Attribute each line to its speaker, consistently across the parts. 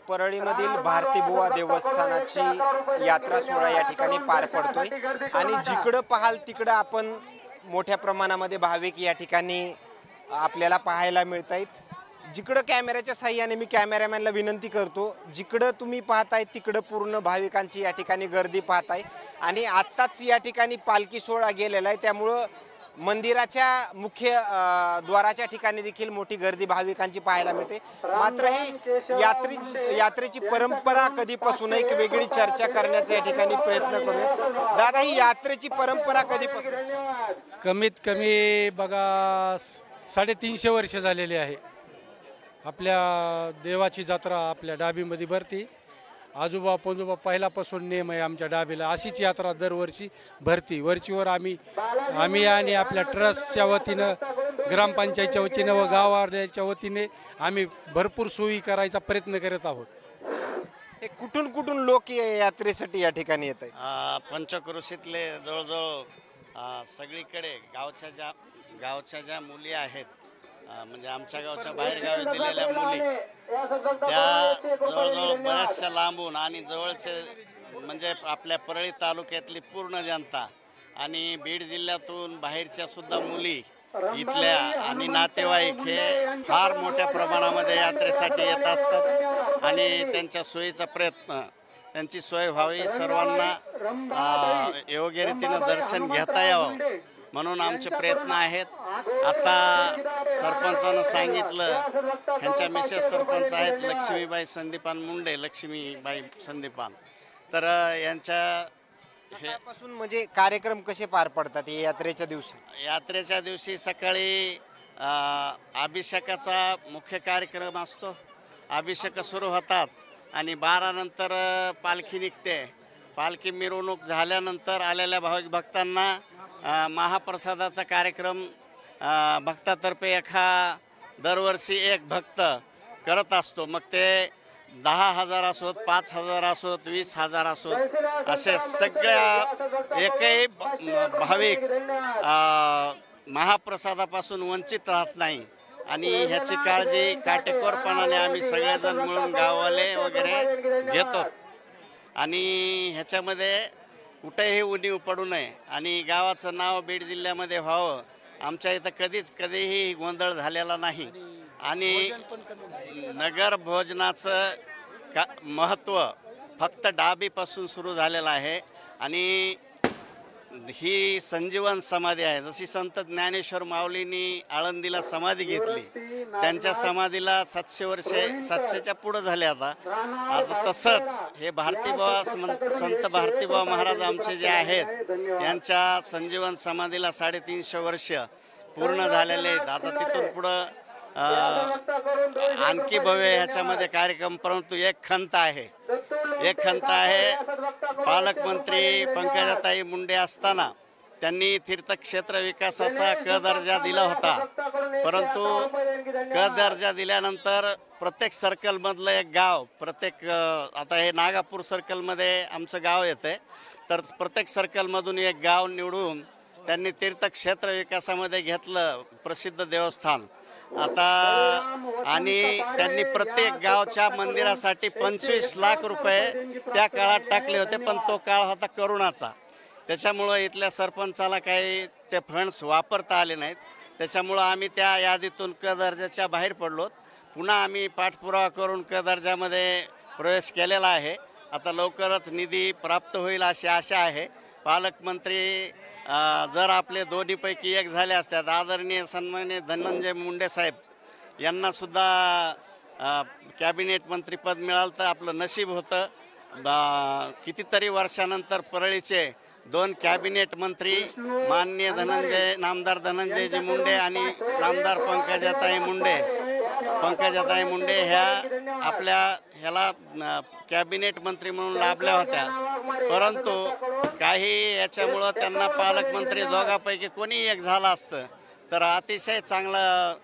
Speaker 1: परळीमधील भारतीबुवा देवस्थानाची यात्रा सोहळा या ठिकाणी पार पडतोय आणि जिकडं पाहाल तिकडं आपण मोठ्या प्रमाणामध्ये भाविक या ठिकाणी आपल्याला पाहायला मिळत आहेत। जिकडं कॅमेऱ्याच्या साहाय्याने मी कॅमेरामॅनला विनंती करतो, जिकडं तुम्ही पाहताय तिकडं पूर्ण भाविकांची या ठिकाणी गर्दी पाहताय आणि आत्ताच या ठिकाणी पालखी सोहळा गेलेला आहे, त्यामुळं मंदिराच्या मुख्य द्वाराच्या ठिकाणी देखील मोठी गर्दी भाविकांची पाहायला मिळते। मात्र ही यात्रेची परंपरा कधीपासून एक वेगळी चर्चा करण्याचा या ठिकाणी प्रयत्न करूया। दादा, ही यात्रेची परंपरा कधीपासून?
Speaker 2: कमीत कमी बघा 350 वर्ष झालेली आहे। आपल्या देवाची जत्रा आपल्या डाबीमध्ये भरती। आजोबा पंजोबा पहिल्यापासून नेम आहे आमच्या डाबीला, अशीच यात्रा दरवर्षी भरती। वरचीवर आम्ही आणि आपल्या ट्रस्टच्या वतीनं, ग्रामपंचायतच्या वतीनं व गावाच्या वतीने आम्ही भरपूर सोयी करायचा प्रयत्न करत आहोत।
Speaker 1: हे कुठून कुठून लोक यात्रेसाठी या ठिकाणी येत आहेत?
Speaker 3: पंचक्रोशीतले जवळजवळ सगळीकडे गावच्या ज्या मुली आहेत, म्हणजे आमच्या गावच्या बाहेर गावी दिलेल्या मुली, त्या जवळजवळ बऱ्याचशा लांबून आणि जवळचे म्हणजे आपल्या परळी तालुक्यातली पूर्ण जनता आणि बीड जिल्ह्यातून बाहेरच्या सुद्धा मुली इथल्या आणि नातेवाईक हे फार मोठ्या प्रमाणामध्ये यात्रेसाठी येत असतात आणि त्यांच्या सोयीचा प्रयत्न, त्यांची सोय व्हावी, सर्वांना योग्य रीतीनं दर्शन घेता यावं म्हणून आमचे प्रयत्न आहेत। आता सरपंचानं सांगितलं, ह्यांच्या मिसेस सरपंच आहेत लक्ष्मीबाई संदीपान मुंडे, लक्ष्मीबाई संदीपान, तर यांच्या
Speaker 1: सकाळपासून म्हणजे कार्यक्रम कसे पार पडतात यात्रेच्या दिवशी?
Speaker 3: यात्रेच्या दिवशी सकाळी अभिषेकाचा मुख्य कार्यक्रम असतो। अभिषेक सुरू होतात आणि 12 नंतर पालखी निघते। पालखी मिरवणूक झाल्यानंतर आलेल्या भाविक भक्तांना महाप्रसादाचा कार्यक्रम भक्तातर्फे दरवर्षी एक भक्त करत असतो। मग ते 10,000 असोत, 5,000 असोत, 20,000 असोत, असे सगळ्या एकही भाविक महाप्रसादापासून वंचित राहत नाही आणि ह्याची काळजी काटेकोरपणाने आम्ही सगळेजण मिळून गाववाले वगैरे घेतो आणि ह्याच्यामध्ये कुठेही उणीव पडू नये आणि गावाचं नाव बीड जिल्ह्यामध्ये व्हावं। आमच्या इथं कधीही गोंधळ झालेला नाही आणि नगर भोजनाचं महत्त्व फक्त डाबीपासून सुरू झालेलं आहे आणि ही संजीवन समाधी आहे। जशी संत ज्ञानेश्वर माऊलींनी आळंदीला समाधी घेतली, त्यांच्या समाधीला 700 वर्षे 700च्या पुढं झाले आता तसंच हे संत भारतीबुवा महाराज आमचे जे आहेत यांच्या संजीवन समाधीला 350 वर्ष पूर्ण झालेले आहेत। आता तिथून पुढं आणखी भव्य ह्याच्यामध्ये कार्यक्रम, परंतु एक खंत आहे पालकमंत्री पंकजाताई मुंडे असताना त्यांनी तीर्थक्षेत्र विकासाचा क दर्जा दिला होता, परंतु क दर्जा दिल्यानंतर प्रत्येक सर्कलमधलं एक गाव, आता हे नागापूर सर्कलमध्ये आमचं गाव येते, तर प्रत्येक सर्कलमधून एक गाव निवडून त्यांनी तीर्थक्षेत्र विकासामध्ये घेतलं प्रसिद्ध देवस्थान आता, आणि त्यांनी प्रत्येक गावच्या मंदिरासाठी 25 लाख रुपये त्या काळात टाकले होते, पण तो काळ होता करोनाचा, त्याच्यामुळं इथल्या सरपंचाला काही ते फंड्स वापरता आले नाहीत। त्याच्यामुळं आम्ही त्या यादीतून क दर्जाच्या बाहेर पडलो। पुन्हा आम्ही पाठपुरावा करून क दर्जामध्ये प्रवेश केलेला आहे। आता लवकरच निधी प्राप्त होईल अशी आशा आहे। पालकमंत्री जर आपले दोन्हीपैकी एक झाले असतात, आदरणीय सन्माननीय धनंजय मुंडे साहेब यांनासुद्धा कॅबिनेट मंत्रीपद मिळालं तर आपलं नशीब होतं। कितीतरी वर्षानंतर परळीचे 2 कॅबिनेट मंत्री माननीय नामदार धनंजयजी मुंडे आणि नामदार पंकजाताई मुंडे ह्या ह्याला कॅबिनेट मंत्री म्हणून लाभल्या होत्या, परंतु काही याच्यामुळं त्यांना पालकमंत्री दोघांपैकी कोणी एक झालं असतं तर अतिशय चांगलं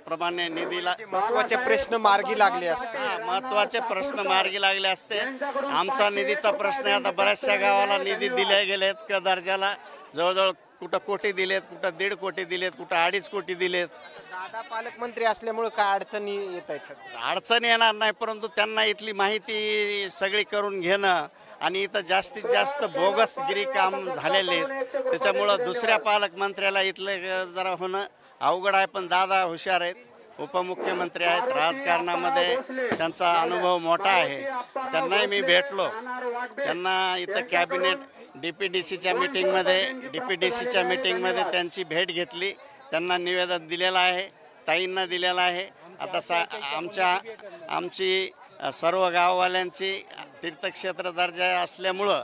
Speaker 3: प्रमाणे निधीला
Speaker 1: महत्त्वाचे प्रश्न मार्गी लागले असते। आमचा निधीचा प्रश्न आहे। आता बऱ्याचशा गावाला निधी दिले गेलेत क दर्जाला, जवळजवळ
Speaker 3: कुठं कोटी दिलेत, कुठं 1.5 कोटी दिलेत, कुठं 2.5 कोटी दिलेत.
Speaker 1: दादा पालकमंत्री असल्यामुळे काय अडचणी येत आहेत सध्या?
Speaker 3: अडचण येणार नाही, परंतु त्यांना इथली माहिती सगळी करून घेणं आणि इथं जास्तीत जास्त बोगसगिरी काम झालेले आहेत. त्याच्यामुळं दुसऱ्या पालकमंत्र्याला इथलं जरा होणं अवघड आहे. पण दादा हुशार आहेत, उपमुख्यमंत्री आहेत, राजकारणामध्ये त्यांचा अनुभव मोठा आहे. त्यांनाही मी भेटलो, त्यांना इथं कॅबिनेट DPDCच्या मीटिंगमध्ये त्यांची भेट घेतली. त्यांना निवेदन दिलेलं आहे, ताईंना दिलेलं आहे. आता आमची सर्व गाववाल्यांची तीर्थक्षेत्र दर्जा असल्यामुळं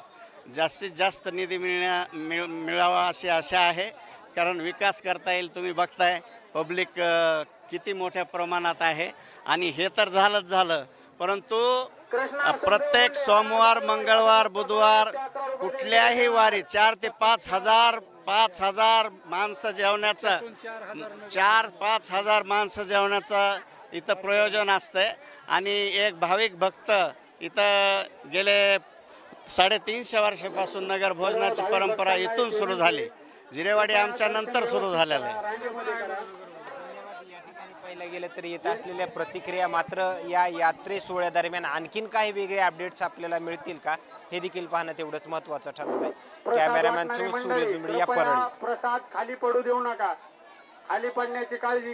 Speaker 3: जास्तीत जास्त निधी मिळावा अशी आशा आहे. कारण विकास करता येईल. तुम्ही बघताय पब्लिक किती मोठ्या प्रमाणात आहे. आणि हे तर झालंच झालं, परंतु प्रत्येक सोमवार, मंगळवार, बुधवार कुठल्याही वारी 4 ते 5 हजार माणसं जेवण्याचं 4-5 हजार माणसं जेवण्याचं इथं प्रयोजन असतंय. आणि एक भाविक भक्त इथं गेले 350 वर्षापासून नगर भोजनाची परंपरा इथून सुरू झाली. जिरेवाडी आमच्या नंतर सुरू झालेला आहे.
Speaker 1: पाहिलं गेलं तर येत असलेल्या प्रतिक्रिया मात्र या यात्रे सोहळ्यादरम्यान आणखीन काही वेगळे अपडेट्स आपल्याला मिळतील का हे देखील पाहणं तेवढंच महत्त्वाचं ठरणार आहे. कॅमेरामॅन सूर्य जुंबडी या परळी.
Speaker 4: प्रसाद खाली पडू देऊ नका, खाली पडण्याची काळजी